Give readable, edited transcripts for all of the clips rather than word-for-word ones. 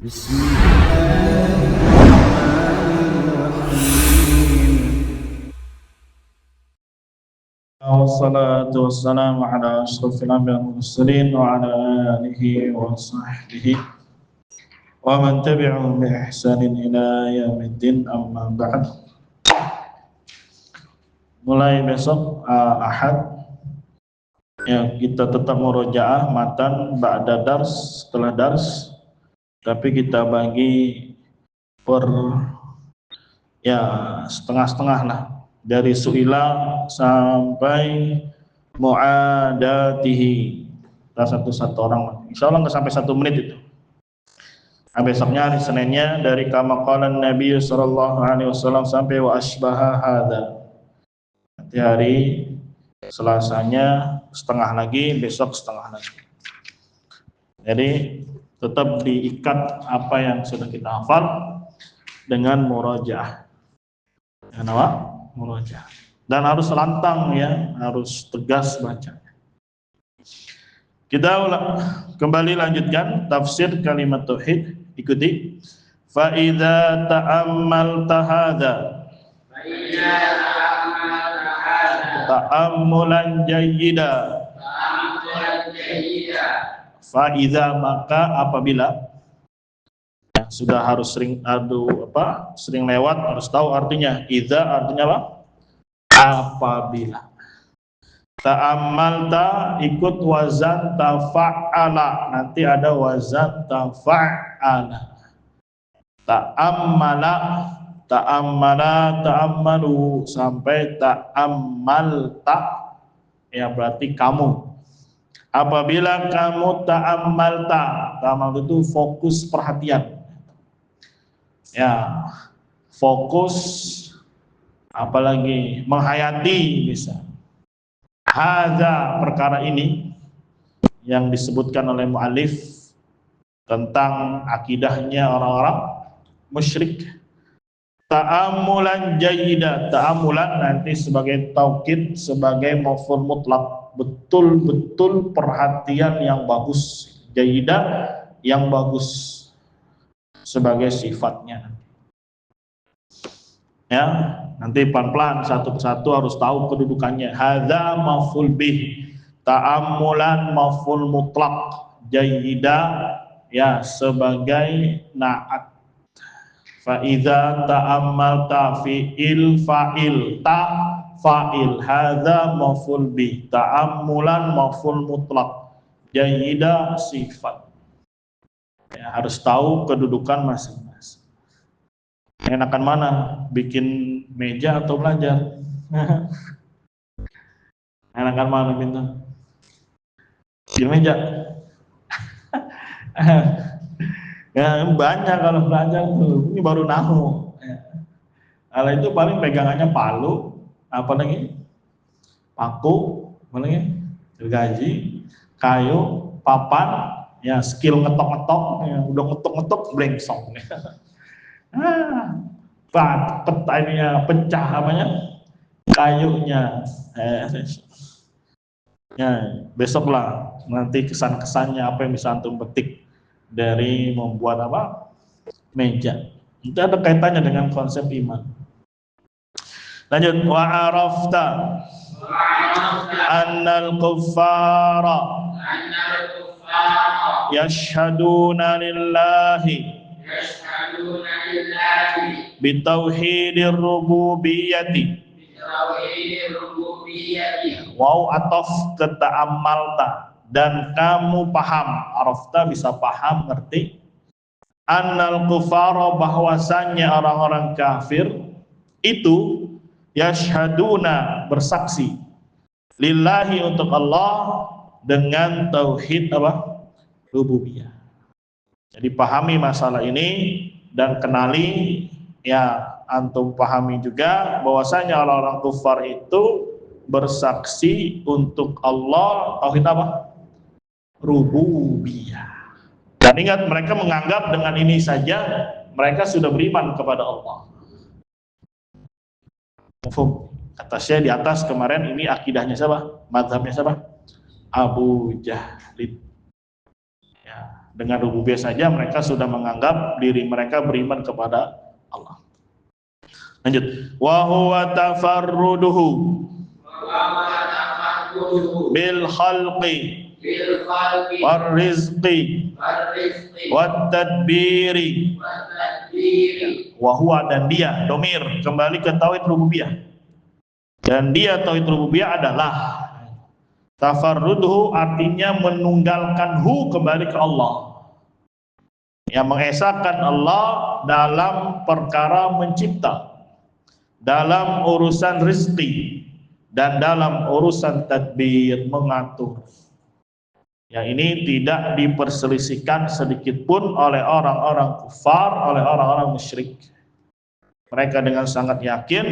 Wassalatu wassalamu ala ashrafil anbiya'i wal mursalin wa ala alihi wa sahbihi wa man tabi'ahum bi ihsanin ila yaumiddin, amma ba'd. Mulai besok Ahad ya, kita tetap murojaah matan ba'da dars, setelah dars, tapi kita bagi per ya setengah-setengah lah, dari su'ila sampai mu'adatihi, satu-satu orang, insya Allah nggak sampai 1 menit itu. Nah, besoknya hari Seninnya dari kama qala Nabi sallallahu alaihi wasallam sampai wa asbaha hadza. Nanti hari Selasanya setengah lagi, besok setengah lagi. Jadi tetap diikat apa yang sudah kita hafal dengan murojaah. Kenapa? Murojaah. Dan harus lantang ya, harus tegas bacanya. Kita kembali lanjutkan tafsir kalimat tauhid. Ikuti. Fa idza ta'ammalta hadza. Ta'ammulan jayyida. Fa idza, maka apabila, ya, sudah harus sering sering lewat, harus tahu artinya. Idza artinya apa? Apabila. Ta'ammalta ikut wazan tafa'ala, nanti ada wazan tafa'ala. Ta'ammala, ta'ammala, ta'ammalu sampai ta'ammalta, ya berarti kamu. Apabila kamu ta'ammalta, ta'ammal itu fokus perhatian. Ya, fokus, apalagi menghayati bisa. Hadza, perkara ini yang disebutkan oleh mu'alif tentang akidahnya orang-orang musyrik. Ta'ammulan jayyida, ta'ammulan nanti sebagai taukid, sebagai maf'ul mutlak, betul-betul perhatian yang bagus. Jayyida yang bagus sebagai sifatnya. Ya, nanti pelan-pelan satu persatu harus tahu kedudukannya. Hadza maf'ul bih, ta'ammulan maf'ul mutlak, jayyida ya sebagai na'at. Fa idza ta'ammalta fi'il fa'il, ta fa'il, hadza maf'ul bih, ta'ammulan maf'ul mutlak, jayyida sifat. Ya, harus tahu kedudukan masing-masing. Enakan mana? Bikin meja atau belajar? Enakan mana Bintang? Bikin meja? Ya banyak kalau belajar tuh. Ini baru nahu. Kalau itu paling pegangannya palu, apa lagi? Paku, apa lagi? Gergaji, kayu, papan, ya skill ngetok-ngetok, ya, udah ngetok-ngetok blengsong. Petainya pecah apanya, kayunya. Ya, besoklah nanti kesan-kesannya apa yang bisa antum petik dari membuat apa meja. Itu ada kaitannya dengan konsep iman. Lanjut, wa arafta annal kuffara yashhaduna lillahi bitauhidir rububiyyati. Wow, atof ke ta'ammalta, dan kamu paham. Arafta bisa paham, ngerti. Annal kufara, bahwasannya orang-orang kafir itu yashhaduna, bersaksi, lillahi, untuk Allah, dengan tauhid apa? Rububiyah. Jadi pahami masalah ini dan kenali, ya antum pahami juga bahwasanya orang-orang kufar itu bersaksi untuk Allah tauhid apa? Rububiyah. Dan ingat, mereka menganggap dengan ini saja mereka sudah beriman kepada Allah. Kata saya di atas kemarin, ini akidahnya siapa? Mazhabnya siapa? Abu Jahlin. Ya. Dengan rububiyah saja mereka sudah menganggap diri mereka beriman kepada Allah. Lanjut. Wa huwa tafarruduhu bil khalqi war rizqi wat tadbiri. Wa huwa, dan dia, domir kembali ke tauhid rububiyah. Dan dia tauhid rububiyah adalah tafarruduhu, artinya menunggalkan hu, kembali ke Allah, yang mengesahkan Allah dalam perkara mencipta, dalam urusan rezeki, dan dalam urusan tadbir, mengatur. Ya, ini tidak diperselisihkan sedikit pun oleh orang-orang kufar, oleh orang-orang musyrik. Mereka dengan sangat yakin,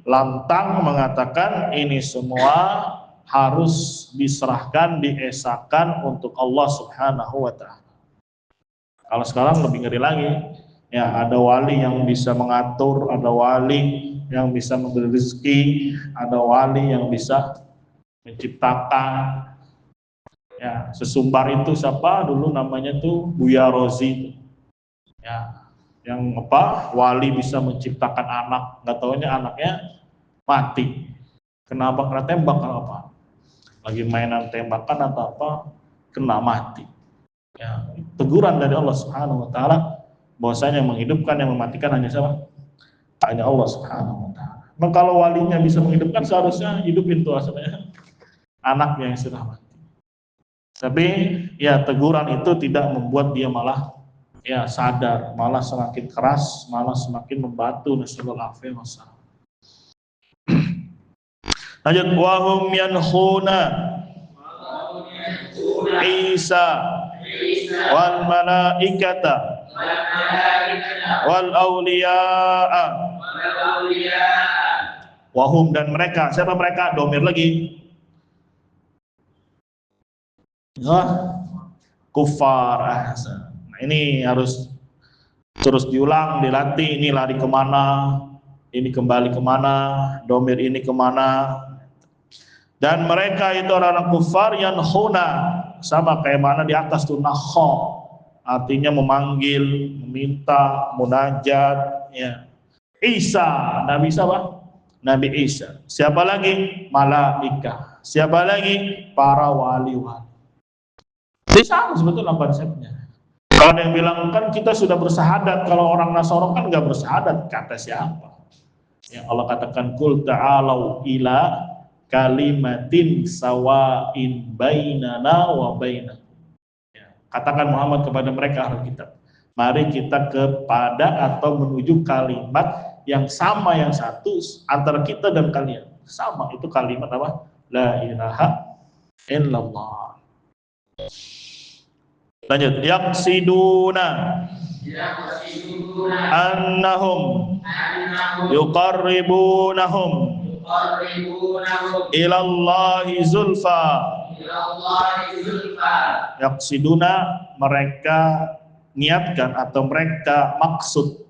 lantang mengatakan ini semua harus diserahkan, diesahkan untuk Allah Subhanahu wa ta'ala. Kalau sekarang lebih ngeri lagi, ya, ada wali yang bisa mengatur, ada wali yang bisa memberi rezeki, ada wali yang bisa menciptakan. Ya, sesumbar itu siapa dulu namanya tuh Buya Rozi. Ya, yang apa? Wali bisa menciptakan anak, nggak taunya anaknya mati. Kenapa? Kena tembak atau apa? Lagi mainan tembakan atau apa, kena mati. Ya, teguran dari Allah Subhanahu wa ta'ala bahwasanya yang menghidupkan, yang mematikan hanya siapa? Hanya Allah Subhanahu wa ta'ala. Nah, kalau walinya bisa menghidupkan, seharusnya hidupin tuh asalnya anaknya yang sudah mati. Tapi ya, teguran itu tidak membuat dia malah ya sadar, malah semakin keras, malah semakin membatu. Nasallallahu alaihi wasallam. Lanjut. Wahum yankhuna Isa wal malaikata wal awliya'a. Wahum, dan mereka. Siapa mereka? Domir lagi. Kufar. Nah, ini harus terus diulang, dilatih. Ini lari kemana, ini kembali kemana, domir ini kemana. Dan mereka itu orang-orang kufar yang huna, sama kayak mana di atas tuh, nakho, artinya memanggil, meminta, munajat. Ya. Isa, Nabi siapa? Nabi Isa. Siapa lagi? Malaikah. Siapa lagi? Para wali-wali. Ini sama sebetulnya konsepnya. Kalau ada yang bilang kan kita sudah bersahadat, kalau orang Nasoro kan nggak bersahadat, kata siapa? Ya, Allah katakan kul ta'alau ila kalimatin sawa'in bainana wa bainakum. Ya, katakan Muhammad kepada mereka ahli kitab, mari kita kepada atau menuju kalimat yang sama, yang satu antara kita dan kalian. Sama, itu kalimat apa? La ilaha illallah. Lanjut. Yaqsiduna annahum yuqarribunahum ilallahi zulfa. Yaqsiduna, mereka niatkan atau mereka maksud,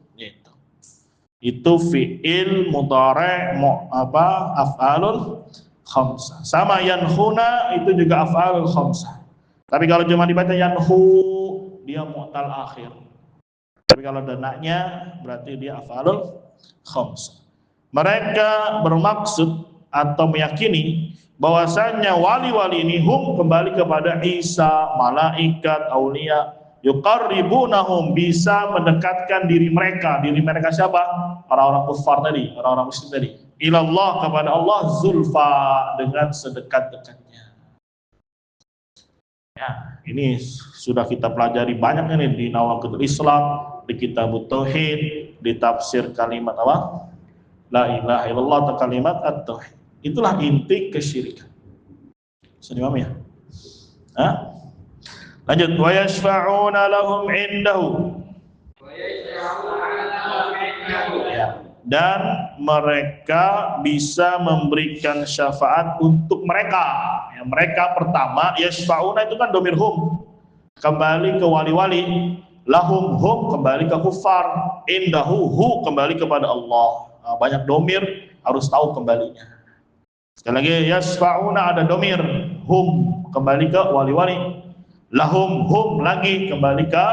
itu fi'il mudhari' af'alul khamsah. Sama yanhuna itu juga af'alul khamsah. Tapi kalau cuma dibaca yanhu, dia mu'tal akhir. Tapi kalau dananya berarti dia af'alul khamsah. Mereka bermaksud atau meyakini bahwasanya wali-wali ini hum, kembali kepada Isa, malaikat, aulia, yuqarribunahum, bisa mendekatkan diri mereka. Diri mereka siapa? Orang-orang kufar tadi, orang-orang musyrik tadi. Ilallah, kepada Allah, zulfa, dengan sedekat-dekatnya. Ya, ini sudah kita pelajari banyak ini di Nawaqidul Islam, di Kitabut Tauhid, di tafsir kalimat apa? La ilaha illallah atau kalimat at-tauhid. Itulah inti kesyirikan. Sedimam ya? Hah? Lanjut. Wa yashfa'una lahum indahu. Ya. Dan mereka bisa memberikan syafaat untuk mereka. Ya, mereka pertama, yashfa'una itu kan domir hum, kembali ke wali-wali. Lahum hum, kembali ke kufar. Indahu hu, kembali kepada Allah. Nah, banyak domir, harus tahu kembalinya. Sekali lagi, yashfa'una ada domir hum, kembali ke wali-wali. hum lagi kembali ke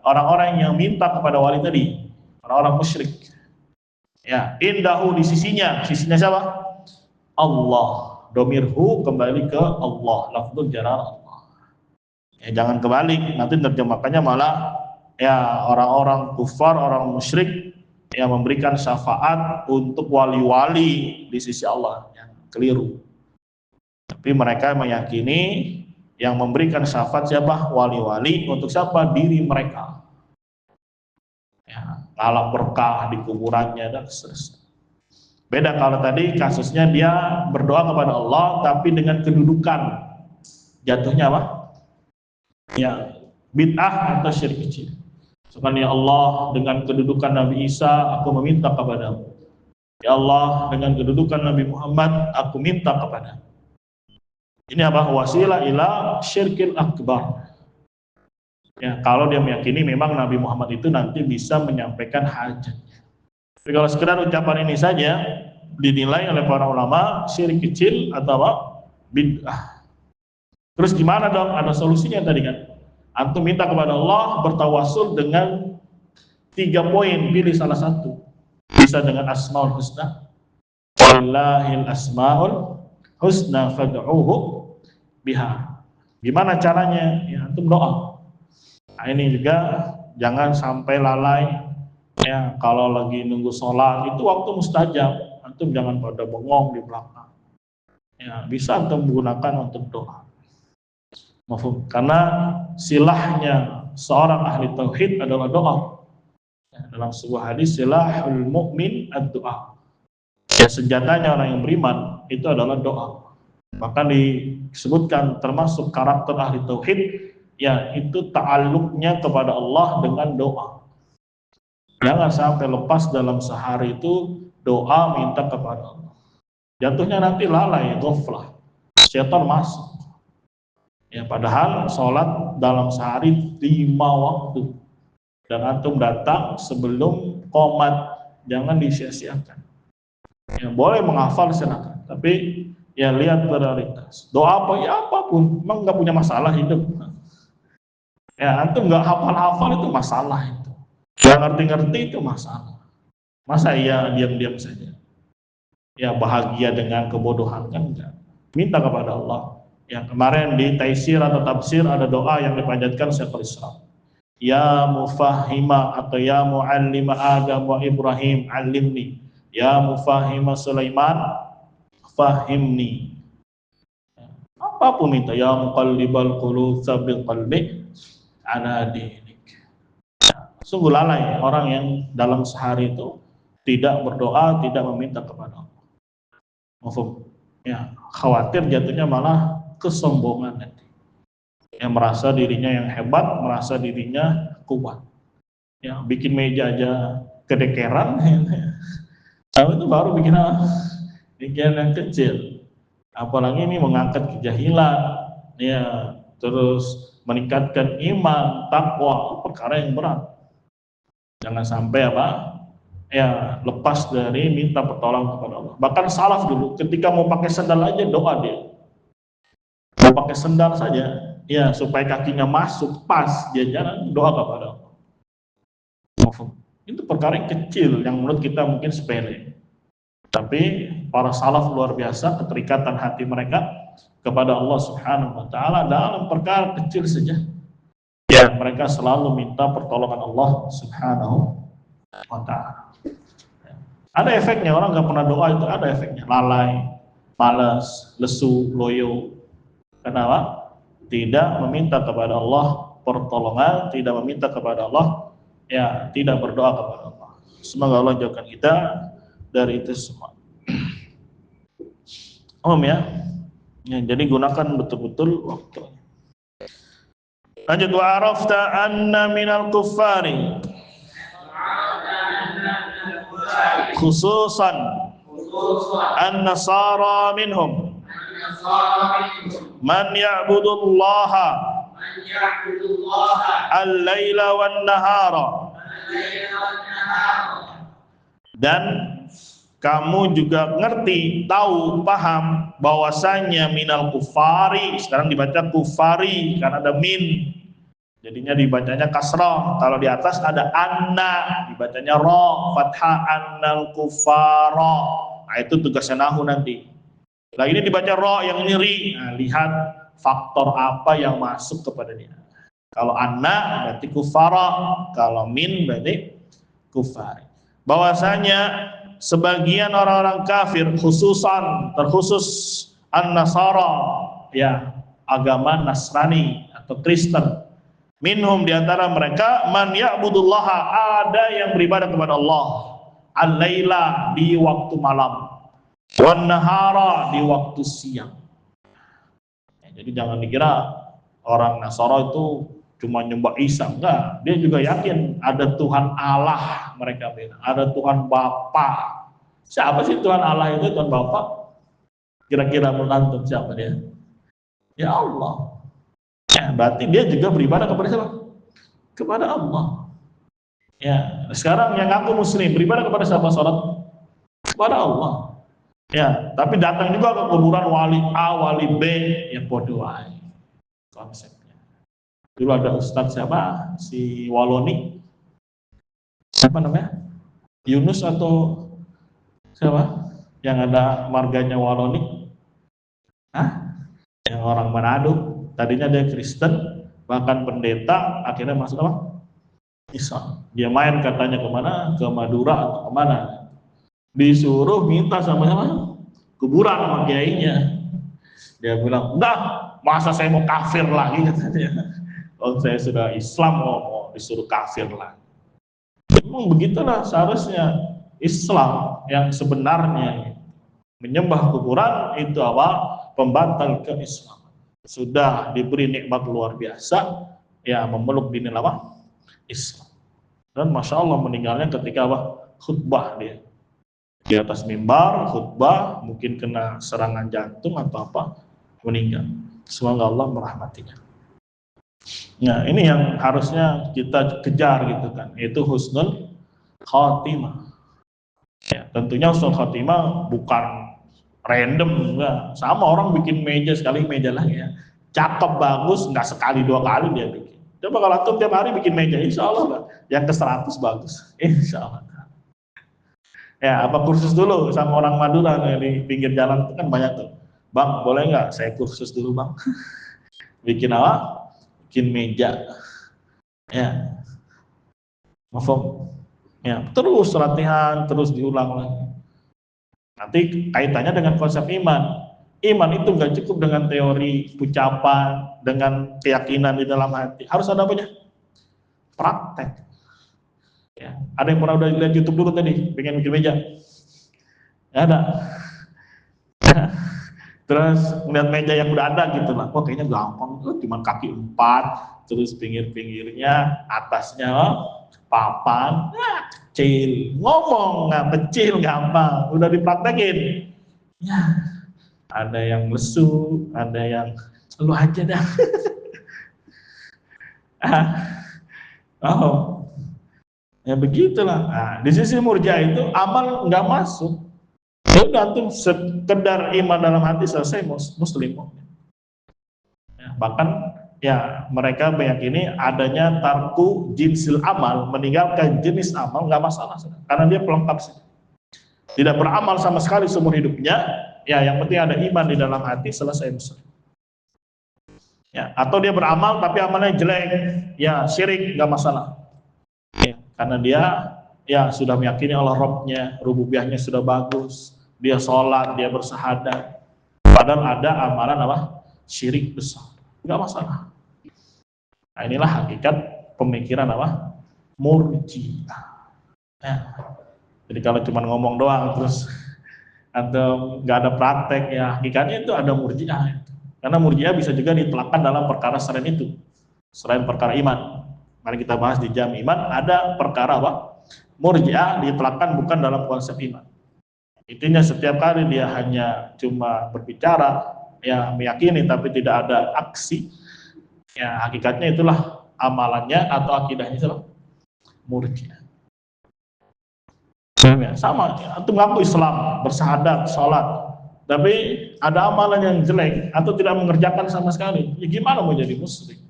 orang-orang yang minta kepada wali tadi, orang-orang musyrik. Ya, indahu di sisinya siapa? Allah. Domirhu kembali ke Allah, lafzul jalal Allah. Ya, jangan kebalik, nanti terjemahkannya malah ya orang-orang kufar, orang musyrik yang memberikan syafaat untuk wali-wali di sisi Allah, yang keliru. Tapi mereka meyakini yang memberikan syafaat siapa? Wali-wali. Untuk siapa? Diri mereka. Ya, ngalap berkah di kuburannya dan seterusnya. Beda kalau tadi kasusnya dia berdoa kepada Allah tapi dengan kedudukan, jatuhnya apa? Ya, bid'ah atau syirik kecil. Sebenarnya Allah, dengan kedudukan Nabi Isa aku meminta kepadamu. Ya Allah, dengan kedudukan Nabi Muhammad aku minta kepadamu. Ini apa? Wasilah ila syirkil akbar. Ya, kalau dia meyakini memang Nabi Muhammad itu nanti bisa menyampaikan hajatnya. Tapi kalau sekedar ucapan ini saja dinilai oleh para ulama syirik kecil atau apa? Bid'ah. Terus gimana dong? Ada solusinya tadi kan? Antum minta kepada Allah bertawasul dengan 3 poin, pilih salah satu. Bisa dengan Asmaul Husna. Wallahil Asmaul Husna fad'uhu biha. Gimana caranya? Ya, antum doa. Nah, ini juga jangan sampai lalai. Ya, kalau lagi nunggu sholat itu waktu mustajab. Antum jangan pada bengong di belakang. Ya, bisa antum menggunakan untuk doa. Mafhum? Karena silahnya seorang ahli tauhid adalah doa. Ya, dalam sebuah hadis silahul mu'min ad-doa. Ya, senjatanya orang yang beriman itu adalah doa. Bahkan disebutkan termasuk karakter ahli tauhid, ya itu ta'alluqnya kepada Allah dengan doa. Jangan sampai lepas dalam sehari itu doa minta kepada Allah. Jatuhnya nanti lalai, ghaflah. Syaitan masuk. Ya, padahal sholat dalam sehari 5 waktu. Dan antum datang sebelum qomat, jangan disia-siakan. Ya, boleh menghafal silakan, tapi ya lihat prioritas. Doa apa ya apapun, memang nggak punya masalah hidup. Ya, antum nggak hafal-hafal itu masalah itu. Nggak ngerti-ngerti itu masalah. Masa iya diam-diam saja? Ya bahagia dengan kebodohan kan enggak. Minta kepada Allah. Yang kemarin di taisir atau tafsir ada doa yang dipanjatkan Syekhul Islam. Ya mufahhima atau ya muallima Adam wa Ibrahim alimni. Ya mufahhima Sulaiman fahimni. Apapun minta. Ya muqallibal qulub tsabbit qalbi ala dinik. Sungguh lalai orang yang dalam sehari itu tidak berdoa, tidak meminta kepada Allah. Mafhum? Ya, khawatir jatuhnya malah kesombongan nanti. Yang merasa dirinya yang hebat, merasa dirinya kuat. Ya, bikin meja aja kedekeran. Nah, itu baru bikin apa? Bikin yang kecil. Apalagi ini mengangkat kejahilan, ya, terus meningkatkan iman, takwa, perkara yang berat. Jangan sampai apa? Ya, lepas dari minta pertolongan kepada Allah. Bahkan salaf dulu ketika mau pakai sandal aja doa dia. Mau pakai sandal saja, ya supaya kakinya masuk pas dia jalan, doa kepada Allah. Itu perkara yang kecil yang menurut kita mungkin sepele. Tapi para salaf luar biasa keterikatan hati mereka kepada Allah Subhanahu wa taala dalam perkara kecil saja. Ya, mereka selalu minta pertolongan Allah Subhanahu wa taala. Ada efeknya, orang nggak pernah doa itu ada efeknya, lalai, malas, lesu, loyo. Kenapa? Tidak meminta kepada Allah pertolongan, tidak meminta kepada Allah, ya tidak berdoa kepada Allah. Semoga Allah jauhkan kita dari itu semua. Ya, jadi gunakan betul-betul waktu. Lanjut, wa arafta anna minal kuffari khususan an-nasara minhum man ya'budullaha al-laila wan nahara, dan kamu juga ngerti, tahu, paham bahwasanya minal kufari, sekarang dibaca kufari karena ada min, jadinya dibacanya kasrah. Kalau di atas ada anna, dibacanya ro, fathah, annal kufara. Nah itu tugasnya nahu nanti. Nah ini dibaca ro, yang ini ri. Nah, lihat faktor apa yang masuk kepada dia. Kalau anna berarti kufara, kalau min berarti kufari. Bahwasanya sebagian orang-orang kafir, khususan terkhusus an-nasara, ya agama Nasrani atau Kristen, minhum diantara mereka man ya'budullaha, ada yang beribadah kepada Allah al-laila, di waktu malam, wan nahara, di waktu siang. Ya, jadi jangan dikira orang Nasara itu cuma nyembah Isa, enggak, dia juga yakin ada Tuhan Allah. Mereka bilang ada Tuhan Bapa. Siapa sih Tuhan Allah itu? Tuhan Bapa? Kira-kira menantu siapa dia? Ya Allah. Ya, berarti dia juga beribadah kepada siapa? Kepada Allah. Ya, sekarang yang ngaku muslim beribadah kepada siapa? Salat kepada Allah. Ya, tapi datang juga ke kuburan wali A, wali B, ya bodoh aja konsepnya. Dulu ada Ustadz siapa? Si Waloni. Siapa namanya? Yunus atau siapa? Yang ada marganya Waloni? Hah? Yang orang Manado. Tadinya dia Kristen, bahkan pendeta, akhirnya masuk apa? Islam. Dia main katanya kemana? Ke Madura atau kemana? Disuruh minta sama siapa? Kuburan sama kiainya. Dia bilang, enggak, masa saya mau kafir lagi katanya. Kalau saya sudah Islam mau disuruh kafir lagi. Memang begitulah seharusnya Islam yang sebenarnya. Menyembah kuburan itu apa? Pembatal keislaman. Sudah diberi nikmat luar biasa, ya memeluk dini apa? Islam. Dan masya Allah meninggalnya ketika apa? Khutbah dia di atas mimbar khutbah, mungkin kena serangan jantung atau apa, meninggal. Semoga Allah merahmatinya. Nah ini yang harusnya kita kejar gitu kan, yaitu husnul khotimah. Ya, tentunya husnul khotimah bukan random, enggak. Sama orang bikin meja sekali meja lagi ya, cakep bagus, enggak sekali dua kali dia bikin. Coba kalau antum tiap hari bikin meja, insya Allah lah, yang ke 100 bagus, insya Allah. Ya, apa kursus dulu sama orang Madura di pinggir jalan itu kan banyak tuh. Bang, boleh nggak saya kursus dulu bang? Bikin apa? Bikin meja. Ya, mafhum. Ya, terus latihan, terus diulang lagi. Nanti kaitannya dengan konsep iman. Iman itu nggak cukup dengan teori, ucapan, dengan keyakinan di dalam hati. Harus ada apanya? Praktek. Ya, ada yang pernah udah lihat YouTube dulu tadi, pengen bikin meja? Ya ada. Terus melihat meja yang udah ada gitu lah, kok kayaknya gampang, cuma kaki 4, terus pinggir-pinggirnya, atasnya papan, kecil, ngomong nggak kecil, gampang, udah dipraktekin. Ya, ada yang lesu, ada yang lu aja dah. Oh. Ya begitulah. Nah, di sisi Murji'ah itu amal nggak masuk. Ya udah antum sekedar iman dalam hati selesai muslim. Ya, bahkan ya mereka meyakini adanya tarku jinsil amal, meninggalkan jenis amal nggak masalah, karena dia pelengkap sih. Tidak beramal sama sekali seumur hidupnya, ya yang penting ada iman di dalam hati, selesai muslim. Ya, atau dia beramal tapi amalnya jelek, ya syirik, nggak masalah. Karena dia ya sudah meyakini Allah Rabbnya, rububiyahnya sudah bagus, dia sholat, dia bersahadat, padahal ada amalan apa? Syirik besar, nggak masalah. Nah inilah hakikat pemikiran apa? Murji'ah. Ya. Jadi kalau cuma ngomong doang terus atau nggak ada praktek, ya hakikatnya itu ada Murji'ah. Karena Murji'ah bisa juga ditelakkan dalam perkara selain itu, selain perkara iman. Mari kita bahas di jam iman, ada perkara apa? Murji'ah ditelakkan bukan dalam konsep iman. Intinya setiap kali dia hanya cuma berbicara, ya meyakini tapi tidak ada aksi, ya hakikatnya itulah amalannya atau akidahnya itulah Murji'ah. Ya, sama, antum ngaku Islam, bersyahadat, sholat, tapi ada amalan yang jelek atau tidak mengerjakan sama sekali, ya gimana mau jadi musyrik?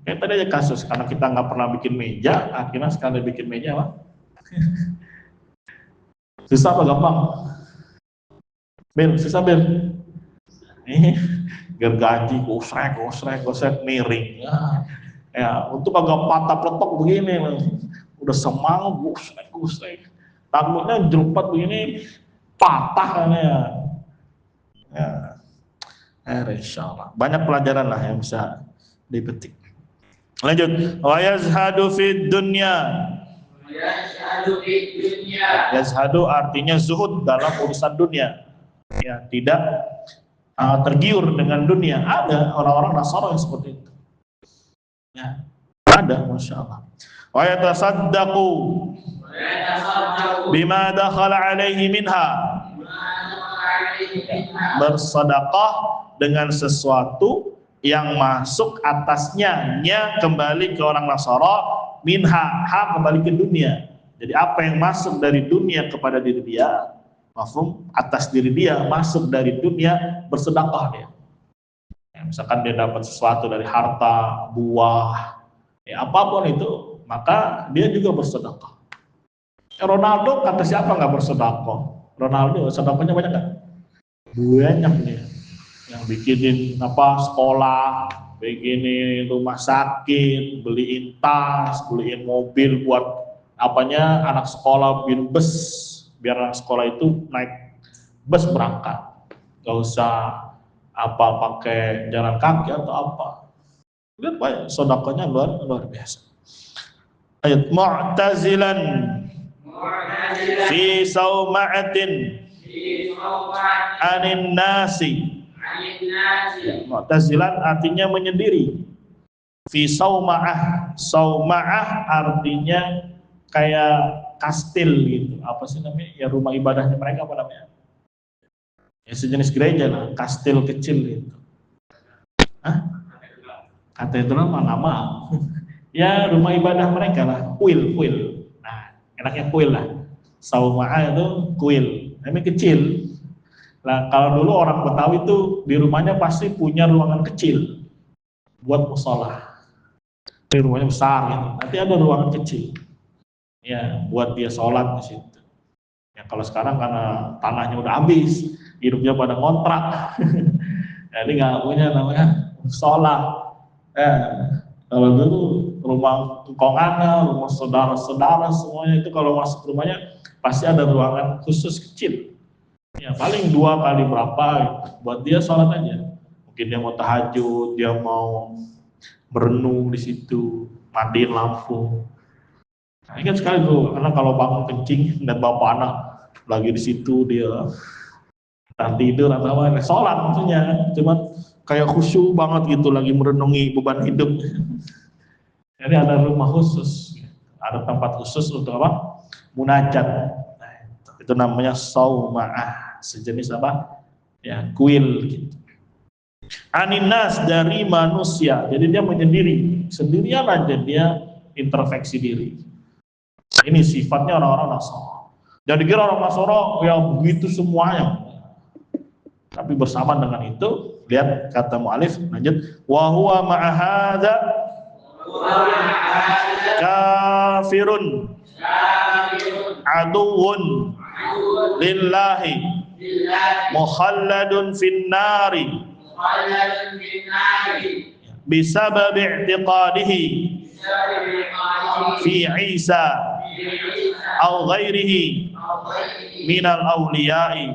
Kayak tadi aja kasus, karena kita nggak pernah bikin meja, akhirnya sekali bikin meja apa? Susah apa gampang? Susah gergaji, gosrek miring. Ya, untuk agak patah peletok begini, udah semangat gosrek. Takutnya jerupat begini patah kan ya. Insyaallah. Banyak pelajaran lah yang bisa dipetik. Lanjut. Wa yazhadu fid dunya. Yazhadu artinya zuhud dalam urusan dunia. Ya, tidak tergiur dengan dunia. Ada orang-orang Nasara yang seperti itu. Ya, ada, masya Allah. Wa yatasaddaqu bima dakhala alaihi minha. Bersedekah dengan sesuatu yang masuk atasnya, kembali ke orang Nasara, minha, kembali ke dunia. Jadi apa yang masuk dari dunia kepada diri dia, mafhum, atas diri dia, masuk dari dunia, bersedekah dia. Ya, misalkan dia dapat sesuatu dari harta, buah, ya apapun itu, maka dia juga bersedekah. Ronaldo kata siapa nggak bersedekah? Ronaldo sedekahnya banyak nggak? Banyak dia. Yang bikinin sekolah, bikinin rumah sakit, beliin tas, beliin mobil buat anak sekolah, bikin bus, biar anak sekolah itu naik bus berangkat, nggak usah pakai jalan kaki atau apa. Lihat banyak sedekahnya luar biasa. Ayat mu'tazilan fi sauma'atin anin nasi. Mu'tazilan artinya menyendiri. Fi sauma'ah. Sauma'ah artinya kayak kastil gitu. Apa sih namanya? Ya rumah ibadahnya mereka apa namanya? Ya sejenis gereja lah, kastil kecil gitu. Katedral nama. Ya rumah ibadah mereka lah, kuil. Nah, enaknya kuil lah. Sauma'ah itu kuil. Namanya kecil. Nah, kalau dulu orang Betawi itu di rumahnya pasti punya ruangan kecil buat musholah. Di rumahnya besar gitu. Nanti ada ruangan kecil. Ya, buat dia sholat di situ. Ya kalau sekarang karena tanahnya udah habis, hidupnya pada kontrak. Jadi nggak punya namanya sholat. Kalau dulu rumah kongana, rumah saudara-saudara semuanya itu kalau masuk rumahnya pasti ada ruangan khusus kecil. Ya paling 2 kali berapa gitu. Buat dia sholat aja. Mungkin dia mau tahajud, dia mau berenung di situ, matiin lampu. Nah, ingat sekali tuh, karena kalau bangun kencing dan bapak anak lagi di situ dia tidur atau apa, sholat maksudnya, cuma kayak khusyuk banget gitu, lagi merenungi beban hidup. Jadi ada rumah khusus, ada tempat khusus untuk apa? Munajat. Nah, itu namanya sauma'ah, sejenis apa? Ya, kuil gitu. Aninas dari manusia, jadi dia menyendiri, sendirian aja dia introspeksi diri. Ini sifatnya orang-orang Nasara. Jadi kira orang Nasara ya begitu semuanya. Tapi bersama dengan itu, lihat kata mu'alif, lanjut, wa huwa ma'ahadha kafirun aduun lillahi mukhalladun finnari bisabab i'tiqadihi fi Isa au ghairihi minal awliya'i.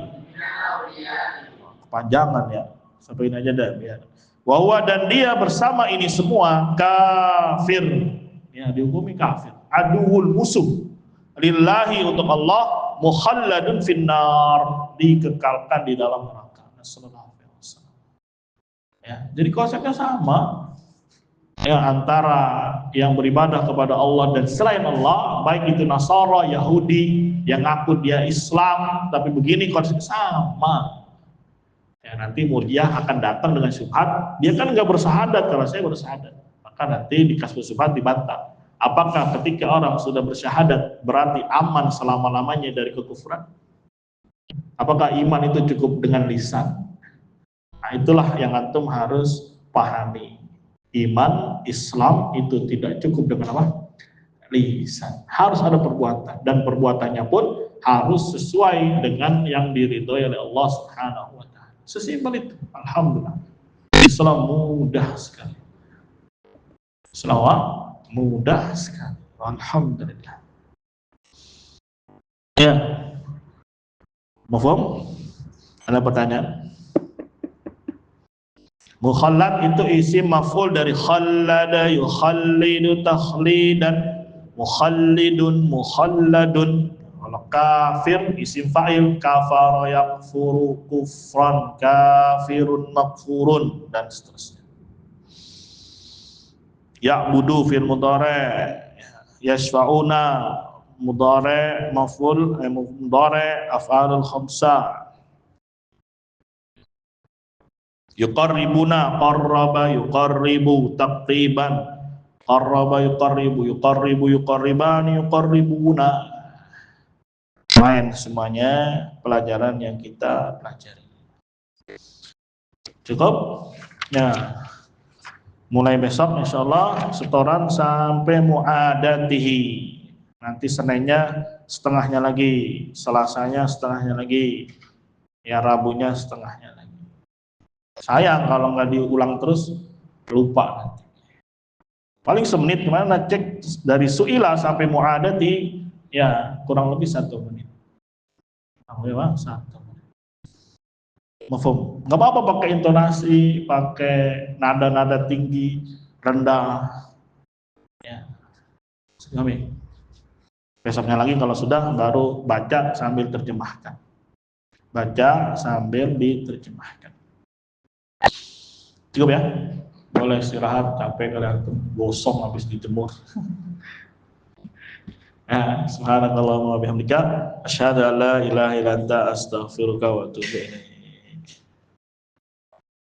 Panjangan ya, sampaiin aja dah biar. Wa dan dia bersama ini semua kafir, ya dihukumi kafir, aduul musuh lillahi untuk Allah, mukhalladun finnar, dikekalkan di dalam neraka. Ya, jadi konsepnya sama. Ya, antara yang beribadah kepada Allah dan selain Allah, baik itu Nasara, Yahudi, yang ngaku dia Islam, tapi begini konsepnya sama. Ya, nanti Murji'ah akan datang dengan syubhat, dia kan nggak bersyahadat, kalau saya bersyahadat, maka nanti di kasus syubhat dibantah. Apakah ketika orang sudah bersyahadat berarti aman selama-lamanya dari kekufuran? Apakah iman itu cukup dengan lisan? Nah, itulah yang antum harus pahami. Iman Islam itu tidak cukup dengan apa? Lisan. Harus ada perbuatan, dan perbuatannya pun harus sesuai dengan yang diridhoi oleh Allah Subhanahu wa taala. Sesimpel itu. Alhamdulillah. Islam mudah sekali. Islam mudah sekali. Alhamdulillah. Ya. Mafhum? Ada pertanyaan? Mukhallad itu isim maf'ul dari khallada yukhallidu takhlidan, mukhallidun mukhalladun. Kalau kafir isim fa'il, kafara yakfuru kufran, kafirun makfurun, dan seterusnya. Ya'budu fil mudhari', yashfa'una mudhari' maf'ul, mudhari' af'alul khamsah. Yuqarribuna, qarraba yuqarribu, taqriban, qarraba yuqarribu, yuqarribu yuqarribani, yuqarribuna. Main semuanya pelajaran yang kita pelajari. Cukup? Ya. Mulai besok insyaallah setoran sampai mu'adatihi. Nanti Seninnya setengahnya lagi, Selasanya setengahnya lagi, ya Rabunya setengahnya lagi. Sayang kalau nggak diulang terus, lupa nanti. Paling semenit, gimana cek dari su'ila sampai mu'adati, ya kurang lebih 1 menit. Memang 1 menit. Mafhum? Nggak apa-apa pakai intonasi, pakai nada-nada tinggi, rendah. Ya. Kami. Besoknya lagi kalau sudah, baru baca sambil terjemahkan. Baca sambil diterjemahkan. Cukup ya? Boleh istirahat, capek kalian tuh, gosong habis dijemur. Subhanakallahumma wa bihamdika asyhadu an la ilaha illa anta astaghfiruka wa atubu ilaik.